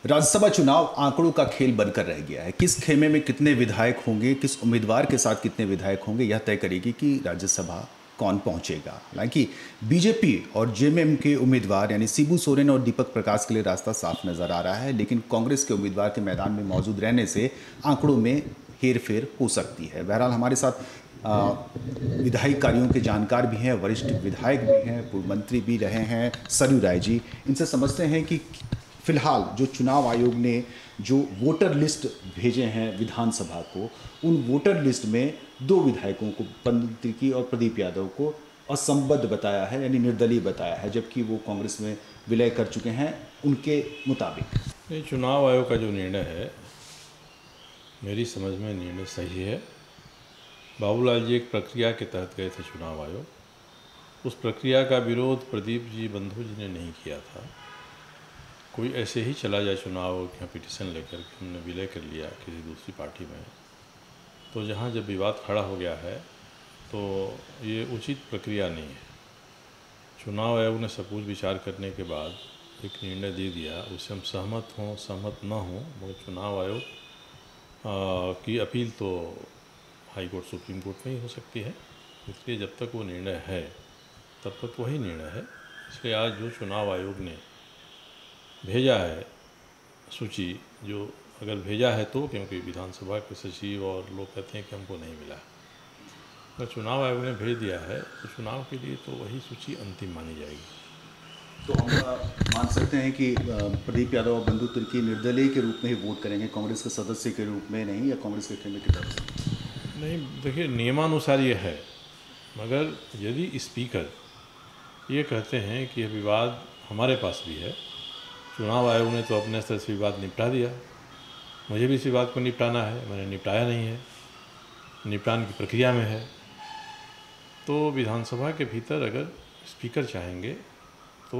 राज्यसभा चुनाव आंकड़ों का खेल बनकर रह गया है। किस खेमे में कितने विधायक होंगे, किस उम्मीदवार के साथ कितने विधायक होंगे, यह तय करेगी कि राज्यसभा कौन पहुंचेगा। हालांकि बीजेपी और जेएमएम के उम्मीदवार यानी शिबू सोरेन और दीपक प्रकाश के लिए रास्ता साफ नजर आ रहा है, लेकिन कांग्रेस के उम्मीदवार के मैदान में मौजूद रहने से आंकड़ों में हेरफेर हो सकती है। बहरहाल हमारे साथ विधायी कार्यों के जानकार भी हैं, वरिष्ठ विधायक भी हैं, पूर्व मंत्री भी रहे हैं सरयू राय जी। इनसे समझते हैं कि फिलहाल जो चुनाव आयोग ने जो वोटर लिस्ट भेजे हैं विधानसभा को, उन वोटर लिस्ट में 2 विधायकों को, बंधु तिर्की और प्रदीप यादव को असंबद्ध बताया है, यानी निर्दलीय बताया है, जबकि वो कांग्रेस में विलय कर चुके हैं। उनके मुताबिक ये चुनाव आयोग का जो निर्णय है, मेरी समझ में निर्णय सही है। बाबूलाल जी एक प्रक्रिया के तहत गए थे चुनाव आयोग। उस प्रक्रिया का विरोध प्रदीप जी, बंधु जी ने नहीं किया था। कोई ऐसे ही चला जाए चुनाव आयोग के यहाँ पिटीशन लेकर के हमने विलय कर लिया किसी दूसरी पार्टी में, तो जहाँ जब विवाद खड़ा हो गया है तो ये उचित प्रक्रिया नहीं है। चुनाव आयोग ने सब कुछ विचार करने के बाद एक निर्णय दे दिया, उससे हम सहमत हों सहमत न हों, मगर चुनाव आयोग की अपील तो हाई कोर्ट सुप्रीम कोर्ट में ही हो सकती है। इसलिए जब तक वो निर्णय है तब तक वही निर्णय है। इसलिए आज जो चुनाव आयोग ने भेजा है सूची, जो अगर भेजा है तो, क्योंकि विधानसभा के सचिव और लोग कहते हैं कि हमको नहीं मिला, अगर चुनाव आयोग ने भेज दिया है तो चुनाव के लिए तो वही सूची अंतिम मानी जाएगी। तो हम मान सकते हैं कि प्रदीप यादव और बंधु तिर्की निर्दलीय के रूप में ही वोट करेंगे, कांग्रेस के सदस्य के रूप में नहीं, या कांग्रेस के खेमे की तरफ से नहीं। देखिए, नियमानुसार ये है, मगर यदि स्पीकर ये कहते हैं कि यह विवाद हमारे पास भी है, चुनाव आयोग ने तो अपने स्तर से विवाद निपटा दिया, मुझे भी इस विवाद को निपटाना है, मैंने निपटाया नहीं है, निपटान की प्रक्रिया में है, तो विधानसभा के भीतर अगर स्पीकर चाहेंगे तो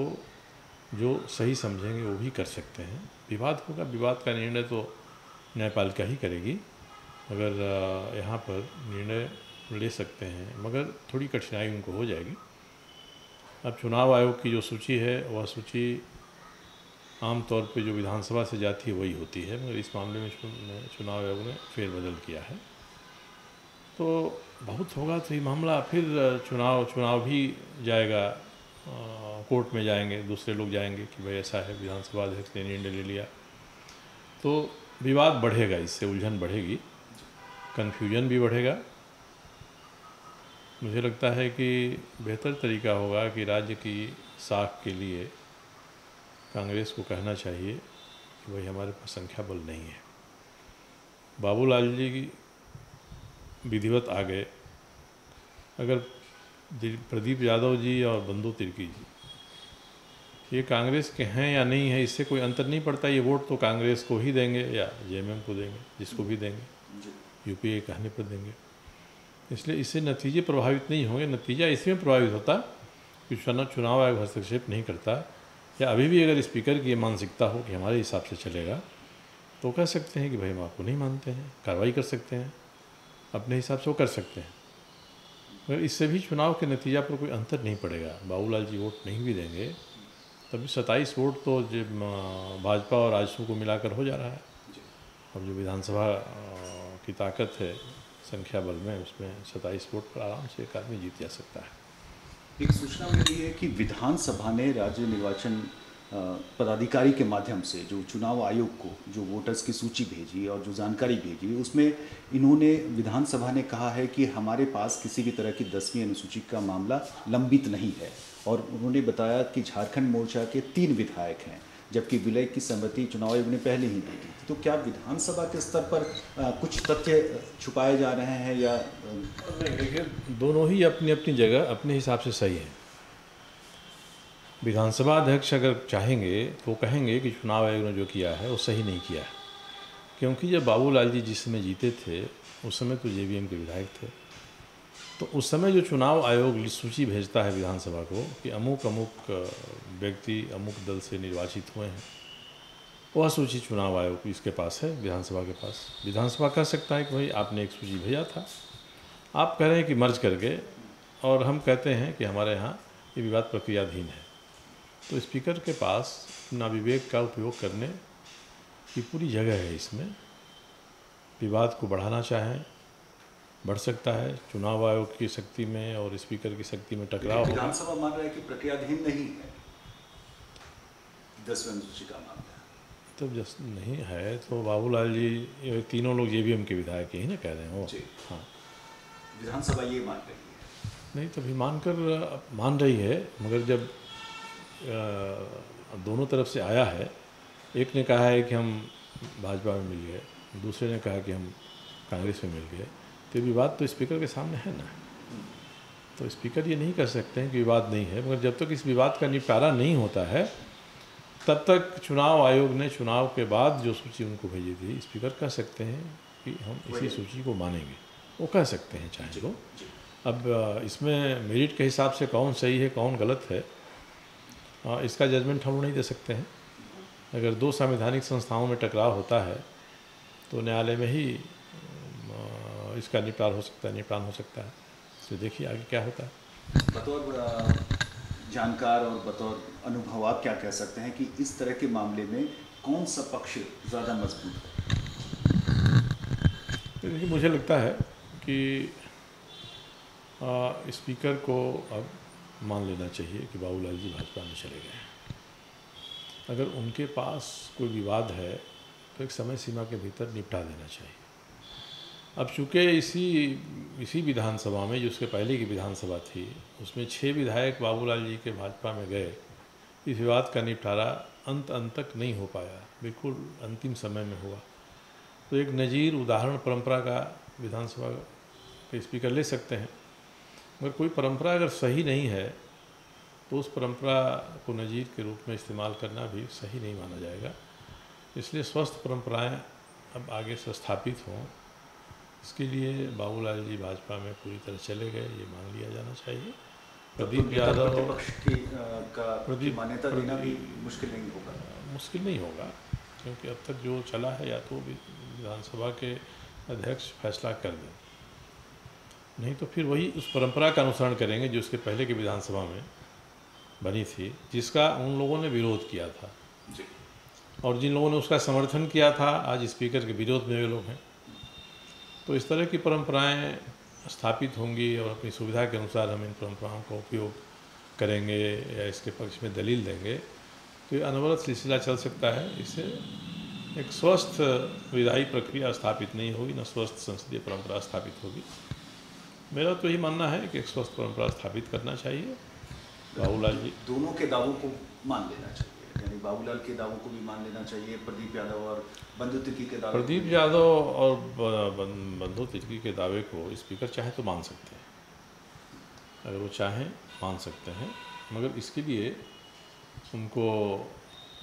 जो सही समझेंगे वो भी कर सकते हैं। विवाद होगा, विवाद का निर्णय तो न्यायपालिका ही करेगी, अगर यहाँ पर निर्णय ले सकते हैं, मगर थोड़ी कठिनाई उनको हो जाएगी। अब चुनाव आयोग की जो सूची है वह सूची आमतौर पे जो विधानसभा से जाती है वही होती है, मगर इस मामले में चुनाव आयोग ने फेरबदल किया है, तो बहुत होगा तो ये मामला फिर चुनाव भी जाएगा, कोर्ट में जाएंगे, दूसरे लोग जाएंगे कि भाई ऐसा है, विधानसभा अध्यक्ष ने निर्णय ले लिया, तो विवाद बढ़ेगा, इससे उलझन बढ़ेगी, कन्फ्यूजन भी बढ़ेगा। मुझे लगता है कि बेहतर तरीका होगा कि राज्य की साख के लिए कांग्रेस को कहना चाहिए कि भाई हमारे पास संख्या बल नहीं है। बाबूलाल जी विधिवत आ गए, अगर प्रदीप यादव जी और बंधु तिर्की जी ये कांग्रेस के हैं या नहीं है, इससे कोई अंतर नहीं पड़ता। ये वोट तो कांग्रेस को ही देंगे या जेएमएम को देंगे, जिसको भी देंगे, यूपीए के कहने पर देंगे, इसलिए इससे नतीजे प्रभावित नहीं होंगे। नतीजा इसमें प्रभावित होता कि चुनाव आयोग हस्तक्षेप नहीं करता, या अभी भी अगर स्पीकर की ये मानसिकता हो कि हमारे हिसाब से चलेगा, तो कह सकते हैं कि भाई हम आपको नहीं मानते हैं, कार्रवाई कर सकते हैं, अपने हिसाब से वो कर सकते हैं, मगर इससे भी चुनाव के नतीजा पर कोई अंतर नहीं पड़ेगा। बाबूलाल जी वोट नहीं भी देंगे तभी 27 वोट तो जो भाजपा और आजसू को मिलाकर हो जा रहा है। अब जो विधानसभा की ताकत है संख्या बल में, उसमें 27 वोट पर आराम से एक आदमी जीत जा सकता है। एक सूचना मिली है कि विधानसभा ने राज्य निर्वाचन पदाधिकारी के माध्यम से जो चुनाव आयोग को जो वोटर्स की सूची भेजी और जो जानकारी भेजी, उसमें इन्होंने विधानसभा ने कहा है कि हमारे पास किसी भी तरह की 10वीं अनुसूची का मामला लंबित नहीं है, और उन्होंने बताया कि झारखंड मोर्चा के 3 विधायक हैं, जबकि विलय की सहमति चुनाव आयोग ने पहले ही दी थी। तो क्या विधानसभा के स्तर पर कुछ तथ्य छुपाए जा रहे हैं, या देखिए, दोनों ही अपनी अपनी जगह अपने हिसाब से सही है। विधानसभा अध्यक्ष अगर चाहेंगे तो कहेंगे कि चुनाव आयोग ने जो किया है वो सही नहीं किया है, क्योंकि जब बाबूलाल जी जिस समय जीते थे उस समय तो जेवीएम के विधायक थे, तो उस समय जो चुनाव आयोग सूची भेजता है विधानसभा को कि अमुक अमुक व्यक्ति अमुक दल से निर्वाचित हुए हैं, वह सूची चुनाव आयोग इसके पास है, विधानसभा के पास। विधानसभा कह सकता है कि भाई आपने एक सूची भेजा था, आप कह रहे हैं कि मर्ज करके, और हम कहते हैं कि हमारे यहाँ ये विवाद प्रक्रियाधीन है, तो स्पीकर के पास अपना विवेक का उपयोग करने की पूरी जगह है इसमें। विवाद को बढ़ाना चाहें बढ़ सकता है, चुनाव आयोग की शक्ति में और स्पीकर की शक्ति में टकराव होगा। विधानसभा मान रहा है कि प्रक्रियाधीन नहीं है 10वीं अनुसूची का मामला, तब जस नहीं है तो बाबूलाल जी तीनों लोग जेबीएम के विधायक ही ना कह रहे हैं वो। हाँ, विधानसभा ये मान रही है। नहीं तभी मान रही है, मगर जब दोनों तरफ से आया है, एक ने कहा है कि हम भाजपा में मिल गए, दूसरे ने कहा कि हम कांग्रेस में मिल गए, तो विवाद तो स्पीकर के सामने है ना। तो स्पीकर ये नहीं कर सकते हैं कि विवाद नहीं है, मगर जब तक इस विवाद का निपटारा नहीं होता है तब तक चुनाव आयोग ने चुनाव के बाद जो सूची उनको भेजी थी, स्पीकर कह सकते हैं कि हम इसी सूची को मानेंगे, वो कह सकते हैं चाहे तो। अब इसमें मेरिट के हिसाब से कौन सही है कौन गलत है, इसका जजमेंट हम नहीं दे सकते हैं। अगर दो संवैधानिक संस्थाओं में टकराव होता है तो न्यायालय में ही इसका निपटान हो सकता है। तो देखिए आगे क्या होता है। बतौर जानकार और बतौर अनुभव आप क्या कह सकते हैं कि इस तरह के मामले में कौन सा पक्ष ज़्यादा मजबूत है? देखिए मुझे लगता है कि स्पीकर को अब मान लेना चाहिए कि बाबूलाल जी भाजपा में चले गए हैं। अगर उनके पास कोई विवाद है तो एक समय सीमा के भीतर निपटा देना चाहिए। अब चूँकि इसी विधानसभा में, जो उसके पहले की विधानसभा थी, उसमें 6 विधायक बाबूलाल जी के भाजपा में गए, इस विवाद का निपटारा अंत तक नहीं हो पाया, बिल्कुल अंतिम समय में हुआ। तो एक नज़ीर उदाहरण परंपरा का विधानसभा के स्पीकर ले सकते हैं, मगर कोई परंपरा अगर सही नहीं है तो उस परंपरा को नज़ीर के रूप में इस्तेमाल करना भी सही नहीं माना जाएगा। इसलिए स्वस्थ परंपराएं अब आगे से स्थापित हों, इसके लिए बाबूलाल जी भाजपा में पूरी तरह चले गए, ये मान लिया जाना चाहिए। प्रदीप यादव की मान्यता देना भी मुश्किल नहीं होगा, क्योंकि अब तक जो चला है या तो विधानसभा के अध्यक्ष फैसला कर दें, नहीं तो फिर वही उस परंपरा का अनुसरण करेंगे जो उसके पहले की विधानसभा में बनी थी, जिसका उन लोगों ने विरोध किया था जी। और जिन लोगों ने उसका समर्थन किया था आज स्पीकर के विरोध में वे लोग हैं। तो इस तरह की परंपराएं स्थापित होंगी और अपनी सुविधा के अनुसार हम इन परंपराओं का उपयोग करेंगे या इसके पक्ष में दलील देंगे, तो ये अनवरत सिलसिला चल सकता है। इससे एक स्वस्थ विधायी प्रक्रिया स्थापित नहीं होगी, न स्वस्थ संसदीय परंपरा स्थापित होगी। मेरा तो यही मानना है कि एक स्वस्थ परंपरा स्थापित करना चाहिए। बाबूलाल जी दोनों के दावों को मान लेना चाहिए, यानी बाबूलाल के दावों को भी मान लेना चाहिए, प्रदीप यादव और बंधु तिर्की के दावे, प्रदीप यादव और बंधु तिर्की के दावे को स्पीकर चाहे तो मान सकते हैं, अगर वो चाहें मान सकते हैं, मगर इसके लिए उनको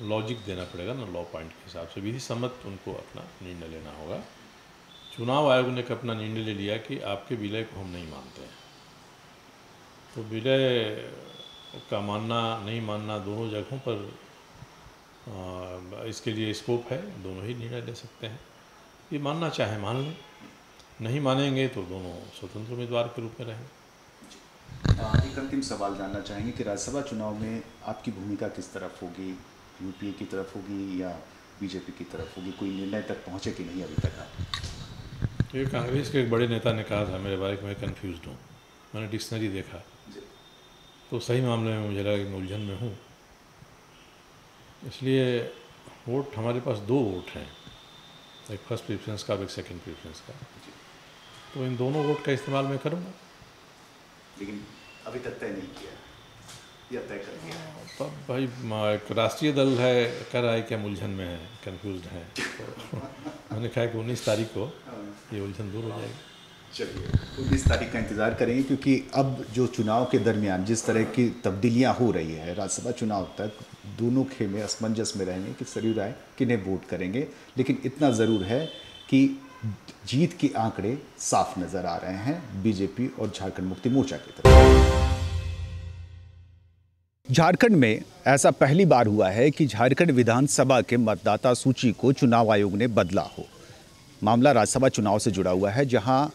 लॉजिक देना पड़ेगा ना, लॉ पॉइंट के हिसाब से विधि सम्मत उनको अपना निर्णय लेना होगा। चुनाव आयोग ने अपना निर्णय ले लिया कि आपके विलय को हम नहीं मानते हैं, तो विलय का मानना नहीं मानना दोनों जगहों पर इसके लिए स्कोप है, दोनों ही निर्णय ले सकते हैं। ये मानना चाहे मान लें, नहीं मानेंगे तो दोनों स्वतंत्र उम्मीदवार के रूप में रहेंगे। एक अंतिम सवाल जानना चाहेंगे कि राज्यसभा चुनाव में आपकी भूमिका किस तरफ होगी, यूपीए की तरफ होगी या बीजेपी की तरफ होगी? कोई निर्णय तक पहुँचे कि नहीं अभी तक आप? ये कांग्रेस के एक बड़े नेता ने कहा था मेरे बारे में, मैं कन्फ्यूज़ड हूँ। मैंने डिक्शनरी देखा तो सही मामले में मुझे लगा कि मैं उलझन में हूँ। इसलिए वोट हमारे पास 2 वोट हैं, एक फर्स्ट प्रेफरेंस का और एक सेकंड प्रेफरेंस का, तो इन दोनों वोट का इस्तेमाल मैं करूँगा। लेकिन अभी तक तय नहीं किया या तय कर दिया? तब भाई एक राष्ट्रीय दल है, कह रहा है कि हम उलझन में हैं, कन्फ्यूज़ड हैं, तो मैंने कहा कि 19 तारीख को ये उलझन दूर हो जाएगी। चलिए 19 तारीख का इंतज़ार करेंगे, क्योंकि अब जो चुनाव के दरमियान जिस तरह की तब्दीलियां हो रही है, राज्यसभा चुनाव तक दोनों खेमे असमंजस में रहेंगे कि सरयू राय किन्हें वोट करेंगे। लेकिन इतना ज़रूर है कि जीत के आंकड़े साफ नज़र आ रहे हैं बीजेपी और झारखंड मुक्ति मोर्चा की तरफ। झारखंड में ऐसा पहली बार हुआ है कि झारखंड विधानसभा के मतदाता सूची को चुनाव आयोग ने बदला हो। मामला राज्यसभा चुनाव से जुड़ा हुआ है, जहां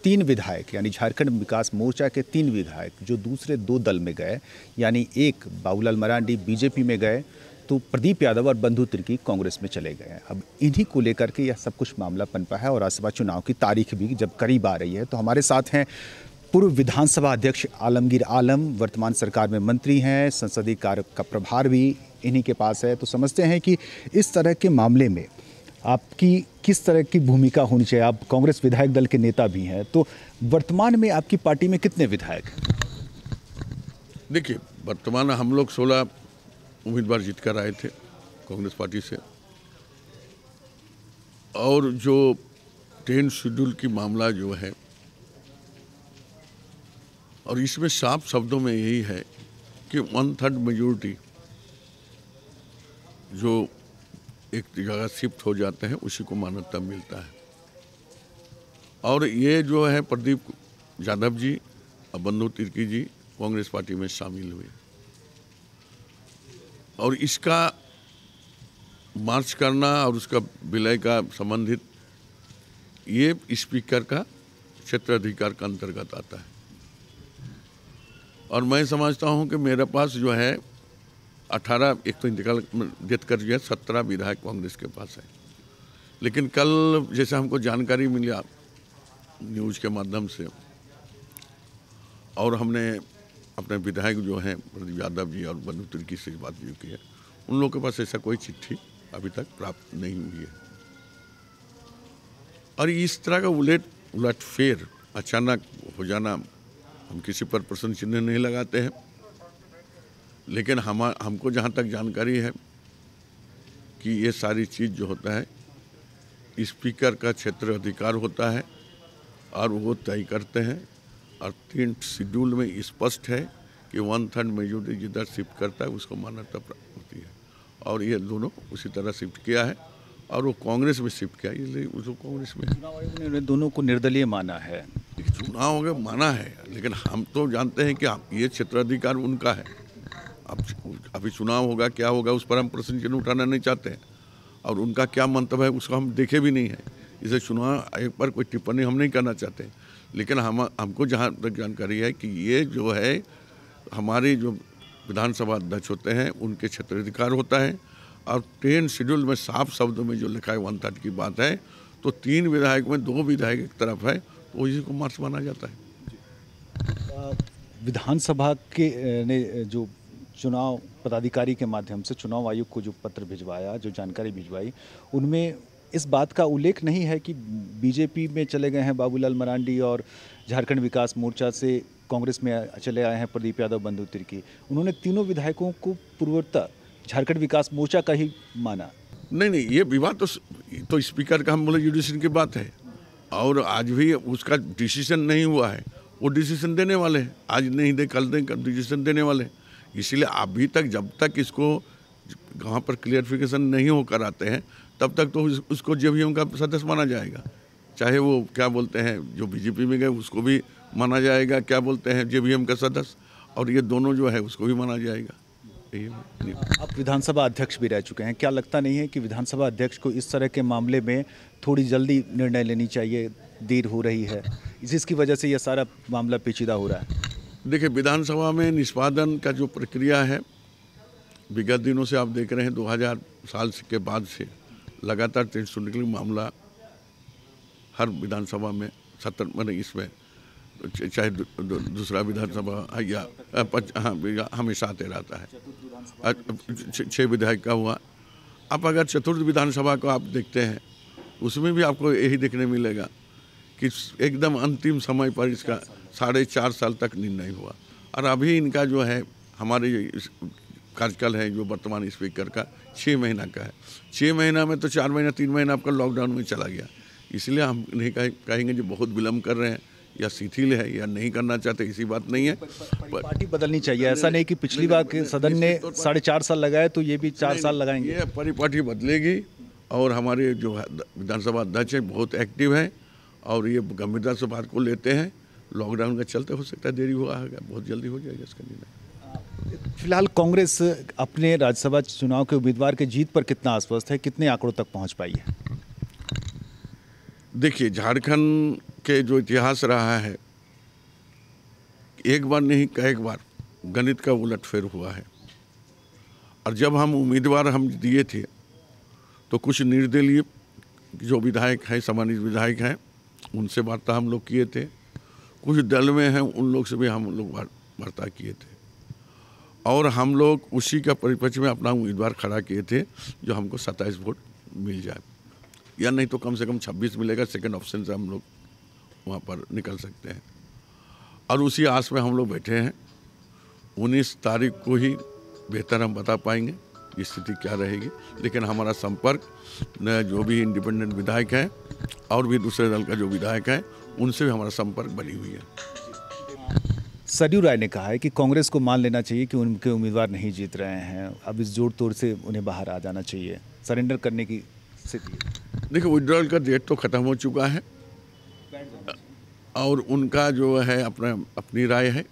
3 विधायक यानी झारखंड विकास मोर्चा के 3 विधायक जो दूसरे 2 दल में गए, यानी एक बाबूलाल मरांडी बीजेपी में गए, तो प्रदीप यादव और बंधु तिर्की कांग्रेस में चले गए हैं। अब इन्हीं को लेकर के यह सब कुछ मामला पनपा है और राज्यसभा चुनाव की तारीख भी जब करीब आ रही है तो हमारे साथ हैं पूर्व विधानसभा अध्यक्ष आलमगीर आलम, वर्तमान सरकार में मंत्री हैं, संसदीय कार्य का प्रभार भी इन्हीं के पास है। तो समझते हैं कि इस तरह के मामले में आपकी किस तरह की भूमिका होनी चाहिए। आप कांग्रेस विधायक दल के नेता भी हैं, तो वर्तमान में आपकी पार्टी में कितने विधायक हैं? देखिए, वर्तमान हम लोग 16 उम्मीदवार जीत कर आए थे कांग्रेस पार्टी से, और जो 10 शेड्यूल की मामला जो है, और इसमें साफ शब्दों में यही है कि 1/3 मेजोरिटी जो एक जगह शिफ्ट हो जाते हैं उसी को मान्यता मिलता है। और ये जो है प्रदीप यादव जी और बंधु तिर्की जी कांग्रेस पार्टी में शामिल हुए, और इसका मार्च करना और उसका विलय का संबंधित ये स्पीकर का क्षेत्राधिकार का अंतर्गत आता है। और मैं समझता हूं कि मेरे पास जो है 18, एक तो इंतकाल डेथ कर गया, 17 विधायक कांग्रेस के पास है। लेकिन कल जैसे हमको जानकारी मिला न्यूज़ के माध्यम से, और हमने अपने विधायक जो हैं प्रदीप यादव जी और बंधु तिर्की से बात भी की है, उन लोगों के पास ऐसा कोई चिट्ठी अभी तक प्राप्त नहीं हुई है। और इस तरह का उलटफेर अचानक हो जाना, हम किसी पर प्रश्न चिन्ह नहीं लगाते हैं, लेकिन हमको जहाँ तक जानकारी है कि ये सारी चीज़ जो होता है स्पीकर का क्षेत्र अधिकार होता है और वो तय करते हैं। और 3 शेड्यूल में स्पष्ट है कि 1/3 मेजोरिटी जिधर शिफ्ट करता है उसको मान्यता प्राप्त होती है, और ये दोनों उसी तरह शिफ्ट किया है और वो कांग्रेस में शिफ्ट किया, इसलिए उसको कांग्रेस में। चुनाव आयोग ने दोनों को निर्दलीय माना है। चुनाव आयोग माना है, लेकिन हम तो जानते हैं कि ये क्षेत्राधिकार उनका है। अब अभी चुनाव होगा, क्या होगा, उस पर हम प्रश्न चिन्ह उठाना नहीं चाहते हैं, और उनका क्या मंतव्य है उसको हम देखे भी नहीं है, इसे चुनाव आयोग पर कोई टिप्पणी हम नहीं करना चाहते। लेकिन हमको जहाँ तक जानकारी है कि ये जो है हमारे जो विधानसभा अध्यक्ष होते हैं उनके क्षेत्राधिकार होता है, और 10 शेड्यूल में साफ शब्दों में जो लिखा है 1/3 की बात है, तो 3 विधायक में 2 विधायक एक तरफ है, तो इसी को मार्च माना जाता है। विधानसभा के ने जो चुनाव पदाधिकारी के माध्यम से चुनाव आयोग को जो पत्र भिजवाया, जो जानकारी भिजवाई, उनमें इस बात का उल्लेख नहीं है कि बीजेपी में चले गए हैं बाबूलाल मरांडी और झारखंड विकास मोर्चा से कांग्रेस में चले आए हैं प्रदीप यादव, बंधु तिर्की। उन्होंने तीनों विधायकों को पूर्वोत्तर झारखंड विकास मोर्चा का ही माना। नहीं, ये विवाद तो स्पीकर का हम बोले जुडिशन की बात है, और आज भी उसका डिसीजन नहीं हुआ है। वो डिसीजन देने वाले हैं, आज नहीं दे कल दे डिसीजन देने वाले हैं। इसलिए अभी तक जब तक इसको वहाँ पर क्लियरिफिकेशन नहीं होकर आते हैं तब तक तो उसको जेवीएम का सदस्य माना जाएगा। चाहे वो क्या बोलते हैं जो बीजेपी में गए उसको भी माना जाएगा, क्या बोलते हैं जेवीएम का सदस्य, और ये दोनों जो है उसको भी माना जाएगा। आप विधानसभा अध्यक्ष भी रह चुके हैं, क्या लगता नहीं है कि विधानसभा अध्यक्ष को इस तरह के मामले में थोड़ी जल्दी निर्णय लेनी चाहिए, देर हो रही है, इसकी वजह से यह सारा मामला पेचीदा हो रहा है? देखिए, विधानसभा में निष्पादन का जो प्रक्रिया है विगत दिनों से आप देख रहे हैं, 2000 साल के बाद से लगातार 3 शेड्यूल मामला हर विधानसभा में 70 मतलब इसमें चाहे दूसरा विधानसभा या हमेशा आते रहता है। 6 विधायक का हुआ। अब अगर चतुर्थ विधानसभा को आप देखते हैं उसमें भी आपको यही देखने मिलेगा कि एकदम अंतिम समय पर इसका 4.5 साल तक निर्णय हुआ, और अभी इनका जो है हमारे कार्यकाल है जो वर्तमान स्पीकर का 6 महीना का है। 6 महीना में तो 4 महीना 3 महीना आपका लॉकडाउन में चला गया। इसलिए हम नहीं कहेंगे जो बहुत विलम्ब कर रहे हैं या शिथिल है या नहीं करना चाहते, इसी बात नहीं है। पार्टी बदलनी चाहिए, ऐसा नहीं कि पिछली बार के सदन ने 4.5 साल लगाए तो ये भी 4 साल लगाएंगे। ये परिपाटी बदलेगी, और हमारे जो विधानसभा अध्यक्ष हैं बहुत एक्टिव हैं और ये गंभीरता से बात को लेते हैं। लॉकडाउन का चलते हो सकता है देरी हुआ है, बहुत जल्दी हो जाएगा इसका निर्णय। फिलहाल कांग्रेस अपने राज्यसभा चुनाव के उम्मीदवार के जीत पर कितना आश्वस्त है, कितने आंकड़ों तक पहुंच पाई है? देखिए, झारखंड के जो इतिहास रहा है, एक बार नहीं कई बार गणित का उलटफेर हुआ है, और जब हम उम्मीदवार हम दिए थे तो कुछ निर्दलीय जो विधायक हैं, सम्मानित विधायक हैं, उनसे वार्ता हम लोग किए थे। कुछ दल में हैं उन लोग से भी हम लोग वार्ता किए थे और हम लोग उसी का परिप्रेक्ष्य में अपना उम्मीदवार खड़ा किए थे जो हमको 27 वोट मिल जाए या नहीं तो कम से कम 26 मिलेगा। सेकंड ऑप्शन से हम लोग वहाँ पर निकल सकते हैं और उसी आस में हम लोग बैठे हैं। 19 तारीख को ही बेहतर हम बता पाएंगे स्थिति क्या रहेगी, लेकिन हमारा संपर्क जो भी इंडिपेंडेंट विधायक हैं और भी दूसरे दल का जो विधायक है उनसे भी हमारा संपर्क बनी हुई है। सरयू राय ने कहा है कि कांग्रेस को मान लेना चाहिए कि उनके उम्मीदवार नहीं जीत रहे हैं, अब इस जोड़ तोड़ से उन्हें बाहर आ जाना चाहिए, सरेंडर करने की स्थिति है। देखिए, विड्रॉल का डेट तो ख़त्म हो चुका है और उनका जो है अपनी राय है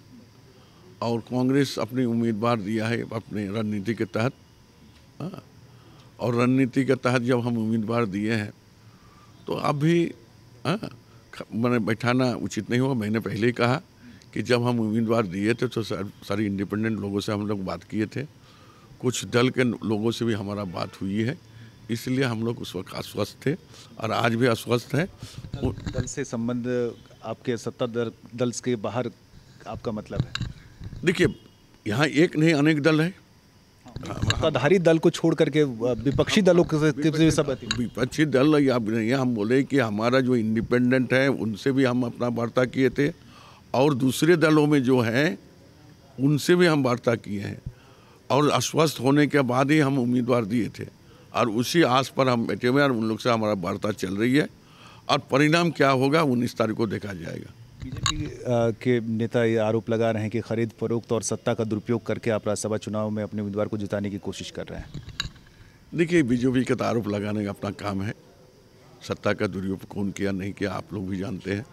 और कांग्रेस अपनी उम्मीदवार दिया है अपने रणनीति के तहत। और रणनीति के तहत जब हम उम्मीदवार दिए हैं तो अब भी मैंने बैठाना उचित नहीं हुआ। मैंने पहले ही कहा कि जब हम उम्मीदवार दिए थे तो सारी इंडिपेंडेंट लोगों से हम लोग बात किए थे, कुछ दल के लोगों से भी हमारा बात हुई है, इसलिए हम लोग उस वक्त आश्वस्त थे और आज भी आश्वस्त हैं। दल से संबंध आपके सत्ता दल के बाहर आपका मतलब है? देखिए, यहाँ एक नहीं अनेक दल है। सत्ताधारी दल को छोड़ करके विपक्षी दलों के सब विपक्षी दल या नहीं, हम बोले कि हमारा जो इंडिपेंडेंट है उनसे भी हम अपना वार्ता किए थे और दूसरे दलों में जो हैं उनसे भी हम वार्ता किए हैं और आश्वस्त होने के बाद ही हम उम्मीदवार दिए थे और उसी आस पर हम बैठे हुए हैं और उन लोग से हमारा वार्ता चल रही है और परिणाम क्या होगा 19 तारीख को देखा जाएगा। बीजेपी के नेता ये आरोप लगा रहे हैं कि खरीद फरोख्त और सत्ता का दुरुपयोग करके आप राज्यसभा चुनाव में अपने उम्मीदवार को जिताने की कोशिश कर रहे हैं। देखिए, बीजेपी का तो आरोप लगाने का अपना काम है, सत्ता का दुरुपयोग कौन किया नहीं किया आप लोग भी जानते हैं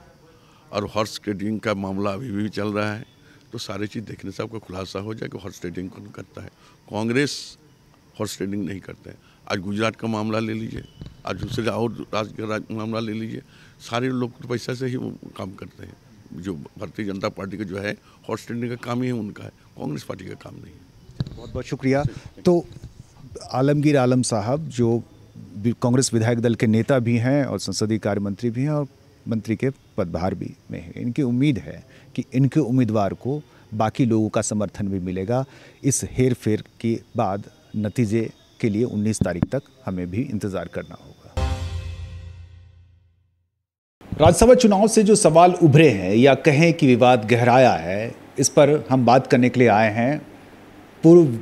और हॉर्स ट्रेडिंग का मामला अभी भी चल रहा है, तो सारी चीज़ देखने से आपको खुलासा हो जाए कि हॉर्स ट्रेडिंग कौन करता है। कांग्रेस हॉर्स ट्रेडिंग नहीं करते हैं। आज गुजरात का मामला ले लीजिए, आज दूसरे और राज्य का मामला ले लीजिए, सारे लोग तो पैसा से ही काम करते हैं। जो भारतीय जनता पार्टी का जो है हॉर्स ट्रेडिंग का काम ही है उनका है, कांग्रेस पार्टी का काम नहीं है। बहुत बहुत शुक्रिया। तो आलमगीर आलम साहब जो कांग्रेस विधायक दल के नेता भी हैं और संसदीय कार्य मंत्री भी हैं और मंत्री के पदभार भी में है, इनकी उम्मीद है कि इनके उम्मीदवार को बाकी लोगों का समर्थन भी मिलेगा। इस हेर फेर के बाद नतीजे के लिए 19 तारीख तक हमें भी इंतजार करना होगा। राज्यसभा चुनाव से जो सवाल उभरे हैं या कहें कि विवाद गहराया है, इस पर हम बात करने के लिए आए हैं पूर्व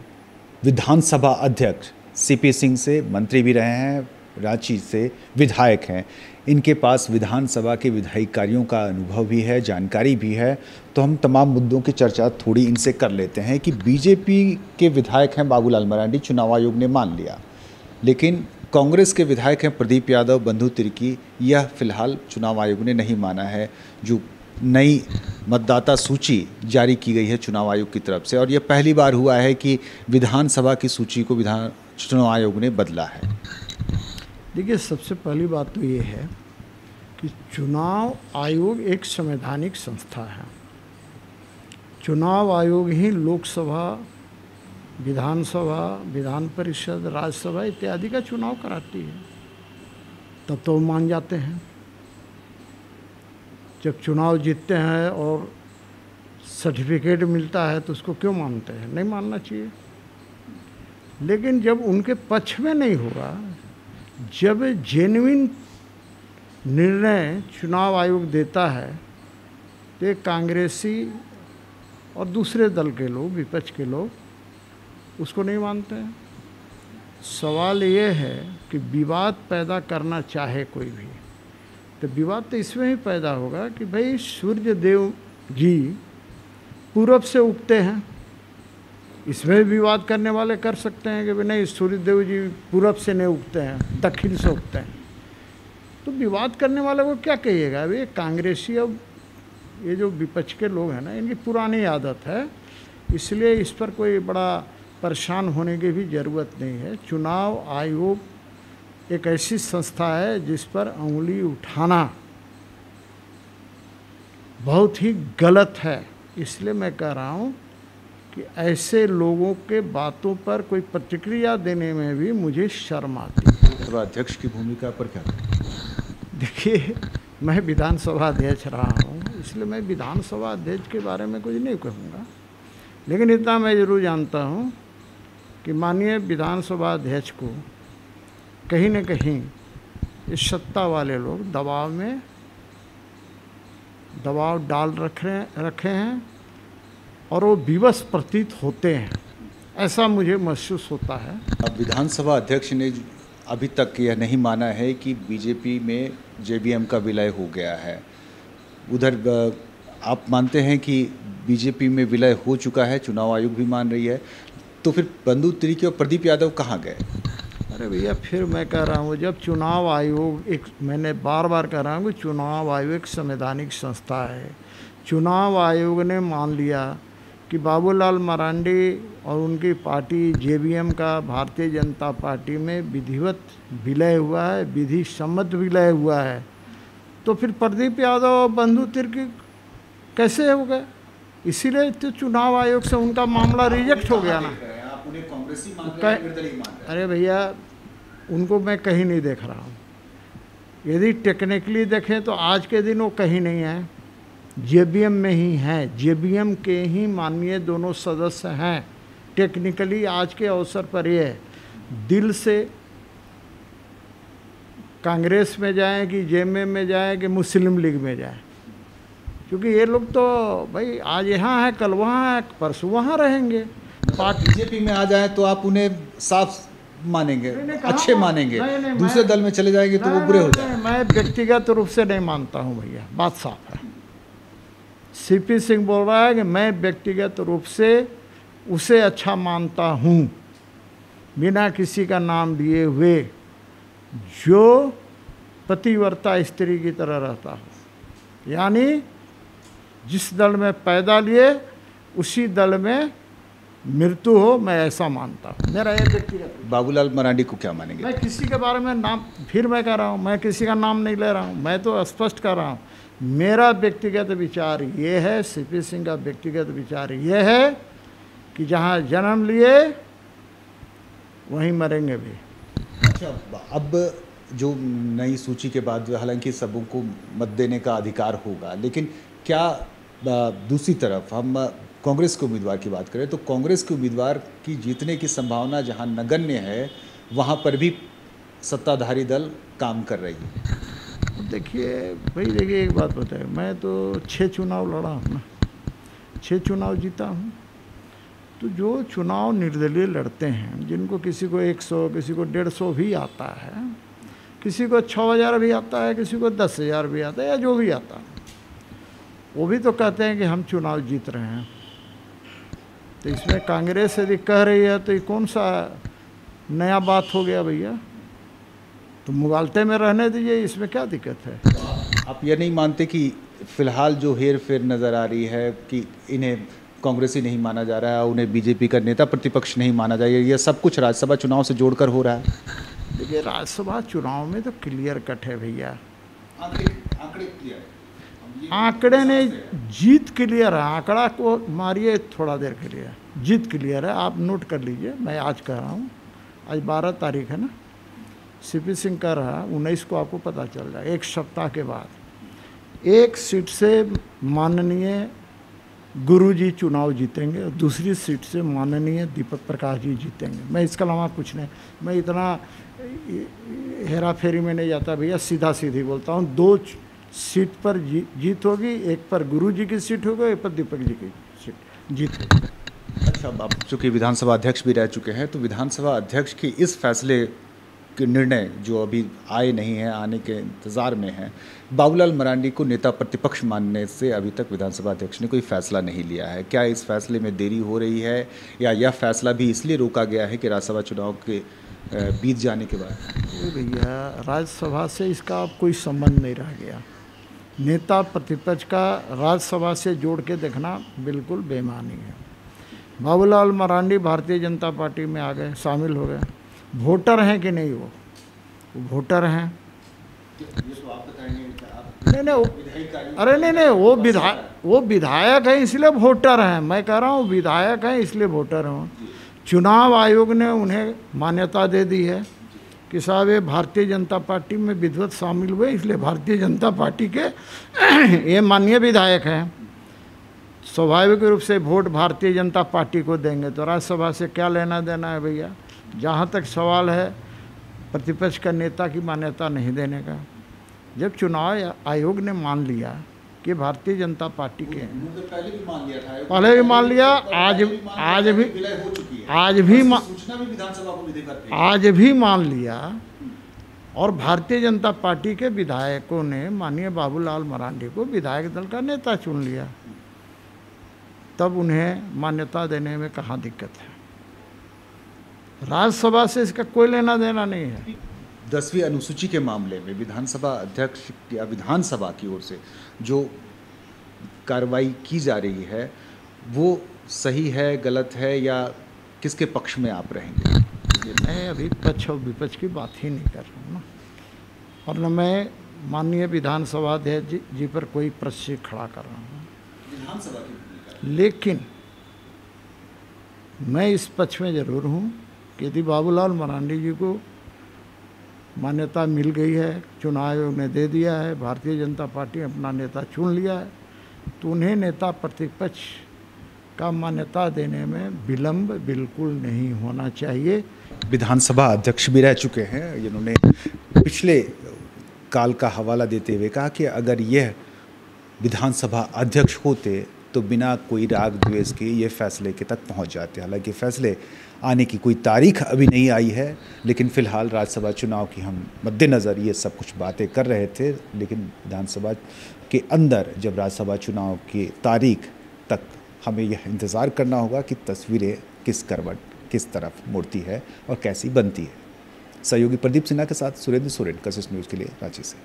विधानसभा अध्यक्ष सीपी सिंह से, मंत्री भी रहे हैं, रांची से विधायक हैं। इनके पास विधानसभा के विधायी कार्यों का अनुभव भी है, जानकारी भी है, तो हम तमाम मुद्दों की चर्चा थोड़ी इनसे कर लेते हैं कि बीजेपी के विधायक हैं बाबूलाल मरांडी, चुनाव आयोग ने मान लिया, लेकिन कांग्रेस के विधायक हैं प्रदीप यादव, बंधु तिर्की, यह फिलहाल चुनाव आयोग ने नहीं माना है। जो नई मतदाता सूची जारी की गई है चुनाव आयोग की तरफ से, और यह पहली बार हुआ है कि विधानसभा की सूची को चुनाव आयोग ने बदला है। देखिए, सबसे पहली बात तो ये है कि चुनाव आयोग एक संवैधानिक संस्था है। चुनाव आयोग ही लोकसभा, विधानसभा, विधान परिषद, राज्यसभा इत्यादि का चुनाव कराती है, तब तो मान जाते हैं। जब चुनाव जीतते हैं और सर्टिफिकेट मिलता है तो उसको क्यों मानते हैं? नहीं मानना चाहिए। लेकिन जब उनके पक्ष में नहीं होगा, जब जेन्युइन निर्णय चुनाव आयोग देता है तो एक कांग्रेसी और दूसरे दल के लोग, विपक्ष के लोग उसको नहीं मानते हैं। सवाल ये है कि विवाद पैदा करना चाहे कोई भी, तो विवाद तो इसमें ही पैदा होगा कि भाई सूर्य देव जी पूरब से उगते हैं, इसमें विवाद करने वाले कर सकते हैं कि भाई नहीं, सूर्य देव जी पूरब से नहीं उगते हैं, दक्षिण से उगते हैं। तो विवाद करने वाले को क्या कहिएगा? अभी कांग्रेसी, अब ये जो विपक्ष के लोग हैं ना, इनकी पुरानी आदत है, इसलिए इस पर कोई बड़ा परेशान होने की भी ज़रूरत नहीं है। चुनाव आयोग एक ऐसी संस्था है जिस पर उंगली उठाना बहुत ही गलत है। इसलिए मैं कह रहा हूँ कि ऐसे लोगों के बातों पर कोई प्रतिक्रिया देने में भी मुझे शर्म आती है। तो अध्यक्ष की भूमिका पर क्या? देखिए, मैं विधानसभा अध्यक्ष रहा हूँ, इसलिए मैं विधानसभा अध्यक्ष के बारे में कुछ नहीं कहूँगा, लेकिन इतना मैं ज़रूर जानता हूँ कि माननीय विधानसभा अध्यक्ष को कहीं न कहीं इस सत्ता वाले लोग दबाव डाल रखे हैं और वो विवश प्रतीत होते हैं, ऐसा मुझे महसूस होता है। अब विधानसभा अध्यक्ष ने अभी तक यह नहीं माना है कि बीजेपी में जेबीएम का विलय हो गया है। उधर आप मानते हैं कि बीजेपी में विलय हो चुका है, चुनाव आयोग भी मान रही है, तो फिर बंधु तिर्की और प्रदीप यादव कहाँ गए? अरे भैया, फिर मैं कह रहा हूँ, जब चुनाव आयोग मैंने बार बार कह रहा हूँ कि चुनाव आयोग एक संवैधानिक संस्था है। चुनाव आयोग ने मान लिया कि बाबूलाल मरांडी और उनकी पार्टी जेबीएम का भारतीय जनता पार्टी में विधिवत विलय हुआ है, विधि सम्मत विलय हुआ है, तो फिर प्रदीप यादव और बंधु तिर्की कैसे हो गए? इसीलिए तो चुनाव आयोग से उनका मामला रिजेक्ट हो गया ना। आप उन्हें कांग्रेसी मान रहे हैं, निर्दलीय मान रहे हैं? अरे भैया, उनको मैं कहीं नहीं देख रहा हूँ। यदि टेक्निकली देखें तो आज के दिन वो कहीं नहीं है, जेबीएम में ही हैं। जेबीएम के ही माननीय दोनों सदस्य हैं। टेक्निकली आज के अवसर पर ये है, दिल से कांग्रेस में जाएं कि जेएमएम में जाएं कि मुस्लिम लीग में जाएं, क्योंकि ये लोग तो भाई आज यहाँ है, कल वहाँ है, परसों वहाँ रहेंगे। बीजेपी में आ जाए तो आप उन्हें साफ मानेंगे, अच्छे मानेंगे, दूसरे दल में चले जाएंगे तो वो बुरे हो जाएंगे? मैं व्यक्तिगत रूप से नहीं मानता हूँ भैया, बात साफ है। सीपी सिंह बोल रहा है कि मैं व्यक्तिगत रूप से उसे अच्छा मानता हूँ, बिना किसी का नाम लिए हुए, जो पतिव्रता स्त्री की तरह रहता हो। यानी जिस दल में पैदा लिए उसी दल में मृत्यु हो, मैं ऐसा मानता हूँ। मेरा ये व्यक्तिगत। बाबूलाल मरांडी को क्या मानेंगे? मैं किसी के बारे में नाम, फिर मैं कह रहा हूँ, मैं किसी का नाम नहीं ले रहा हूँ, मैं तो स्पष्ट कर रहा हूँ, मेरा व्यक्तिगत विचार ये है, सीपी सिंह का व्यक्तिगत विचार ये है कि जहाँ जन्म लिए वहीं मरेंगे भी। अच्छा, अब जो नई सूची के बाद हालांकि सबों को मत देने का अधिकार होगा, लेकिन क्या दूसरी तरफ हम कांग्रेस के उम्मीदवार की बात करें तो कांग्रेस के उम्मीदवार की जीतने की संभावना जहां नगण्य है, वहां पर भी सत्ताधारी दल काम कर रही है? देखिए भाई, देखिए एक बात बताए, मैं तो 6 चुनाव लड़ा हूँ ना, 6 चुनाव जीता हूँ। तो जो चुनाव निर्दलीय लड़ते हैं, जिनको किसी को 100, किसी को 150 भी आता है, किसी को 6000 भी आता है, किसी को 10,000 भी आता है, या जो भी आता है, वो भी तो कहते हैं कि हम चुनाव जीत रहे हैं। तो इसमें कांग्रेस यदि कह रही है तो ये कौन सा नया बात हो गया भैया? तो मुगालते में रहने दीजिए, इसमें क्या दिक्कत है? आप ये नहीं मानते कि फिलहाल जो हेर फेर नज़र आ रही है कि इन्हें कांग्रेसी नहीं माना जा रहा है, उन्हें बीजेपी का नेता प्रतिपक्ष नहीं माना जाएगा, ये सब कुछ राज्यसभा चुनाव से जोड़कर हो रहा है? देखिए, राज्यसभा चुनाव में तो क्लियर कट है भैया, आंकड़े ने जीत क्लियर है। आंकड़ा को मारिए थोड़ा देर के लिए, जीत क्लियर है, आप नोट कर लीजिए। मैं आज कह रहा हूँ, आज 12 तारीख है ना, सीपी सिंह कह रहा 19 को आपको पता चल जाए। एक सप्ताह के बाद 1 सीट से माननीय गुरुजी चुनाव जीतेंगे और दूसरी सीट से माननीय दीपक प्रकाश जी जीतेंगे। मैं इसके अलावा कुछ नहीं, मैं इतना हेरा फेरी में नहीं जाता भैया, सीधा सीधी बोलता हूँ। 2 सीट पर जीत होगी, एक पर गुरुजी की सीट होगी, एक पर दीपक जी की सीट जीत होगी। अच्छा, आप चूँकि विधानसभा अध्यक्ष भी रह चुके हैं, तो विधानसभा अध्यक्ष की इस फैसले के निर्णय जो अभी आए नहीं हैं, आने के इंतज़ार में हैं, बाबूलाल मरांडी को नेता प्रतिपक्ष मानने से अभी तक विधानसभा अध्यक्ष ने कोई फैसला नहीं लिया है। क्या इस फैसले में देरी हो रही है, या यह फैसला भी इसलिए रोका गया है कि राज्यसभा चुनाव के बीत जाने के बाद? भैया, राज्यसभा से इसका अब कोई संबंध नहीं रह गया। नेता प्रतिपक्ष का राज्यसभा से जोड़ के देखना बिल्कुल बेईमानी है। बाबूलाल मरांडी भारतीय जनता पार्टी में आ गए, शामिल हो गए। वोटर हैं कि नहीं? वो वोटर हैं। ये तो आप बताएंगे, आप अरे नहीं, वो विधायक है इसलिए वोटर हैं। मैं कह रहा हूँ विधायक हैं इसलिए वोटर हूँ। चुनाव आयोग ने उन्हें मान्यता दे दी है कि साहब ये भारतीय जनता पार्टी में विधिवत शामिल हुए, इसलिए भारतीय जनता पार्टी के ये माननीय विधायक हैं। स्वाभाविक रूप से वोट भारतीय जनता पार्टी को देंगे, तो राज्यसभा से क्या लेना देना है भैया। जहाँ तक सवाल है प्रतिपक्ष का नेता की मान्यता नहीं देने का, जब चुनाव आयोग ने मान लिया कि भारतीय जनता पार्टी के पहले भी मान लिया था, पहले भी मान लिया, आज भी मान लिया। और भारतीय जनता पार्टी के विधायकों ने माननीय बाबूलाल मरांडी को विधायक दल का नेता चुन लिया, तब उन्हें मान्यता देने में कहाँ दिक्कत है। राज्यसभा से इसका कोई लेना देना नहीं है। 10वीं अनुसूची के मामले में विधानसभा अध्यक्ष या विधानसभा की ओर से जो कार्रवाई की जा रही है वो सही है, गलत है, या किसके पक्ष में आप रहेंगे? मैं अभी पक्ष और विपक्ष की बात ही नहीं कर रहा हूँ ना, और न मैं माननीय विधानसभा अध्यक्ष जी पर कोई प्रश्न खड़ा कर रहा हूँ विधानसभा की। लेकिन मैं इस पक्ष में ज़रूर हूँ कि यदि बाबूलाल मरांडी जी को मान्यता मिल गई है, चुनाव आयोग ने दे दिया है, भारतीय जनता पार्टी ने अपना नेता चुन लिया है, तो उन्हें नेता प्रतिपक्ष का मान्यता देने में विलंब बिल्कुल नहीं होना चाहिए। विधानसभा अध्यक्ष भी रह चुके हैं, जिन्होंने पिछले काल का हवाला देते हुए कहा कि अगर यह विधानसभा अध्यक्ष होते तो बिना कोई राग द्वेष के ये फैसले के तक पहुंच जाते। हालांकि फैसले आने की कोई तारीख अभी नहीं आई है, लेकिन फ़िलहाल राज्यसभा चुनाव की हम मद्देनज़र ये सब कुछ बातें कर रहे थे। लेकिन विधानसभा के अंदर जब राज्यसभा चुनाव की तारीख तक हमें यह इंतज़ार करना होगा कि तस्वीरें किस करवट किस तरफ मुड़ती है और कैसी बनती है। सहयोगी प्रदीप सिन्हा के साथ सुरेंद्र सोरेन, कशिश न्यूज़ के लिए रांची से।